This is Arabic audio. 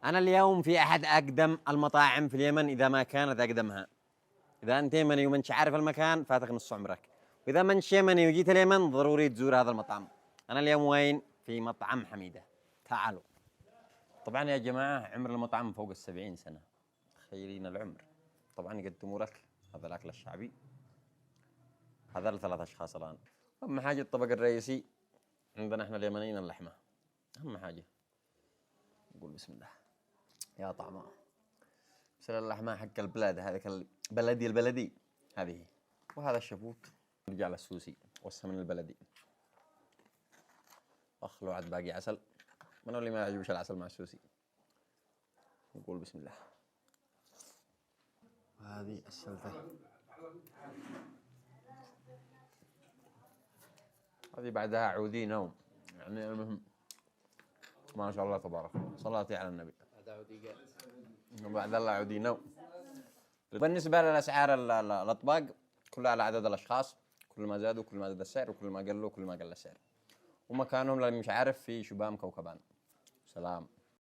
أنا اليوم في أحد أقدم المطاعم في اليمن إذا ما كانت أقدمها. إذا أنت يمني ومنش عارف المكان فاتك نص عمرك، وإذا منش يمني وجيت اليمن ضروري تزور هذا المطعم. أنا اليوم وين؟ في مطعم حميدة. تعالوا. طبعا يا جماعة عمر المطعم فوق 70 سنة، تخيلين العمر. طبعا يقدموا لك هذا الأكل الشعبي، هذا ل3 أشخاص الآن. أهم حاجة الطبق الرئيسي عندنا إحنا اليمنيين اللحمة، أهم حاجة. نقول بسم الله. يا طعمها مثل اللحمة حق البلاد، هذيك البلدي هذه. وهذا الشفوت، نرجع للسوسي والسمن البلدي. لو عاد باقي عسل، من اللي ما يعجبش العسل مع السوسي؟ نقول بسم الله. وهذه السلطة، هذه بعدها عودي نوم، يعني المهم ما شاء الله تبارك الله، صلاتي على النبي. بعد الله عودي نوم. بالنسبة للأسعار الأطباق كلها على عدد الأشخاص، كل ما زادوا كل ما زاد السعر، وكل ما قلوا كل ما قل السعر. ومكانهم اللي مش عارف في شبام كوكبان. سلام.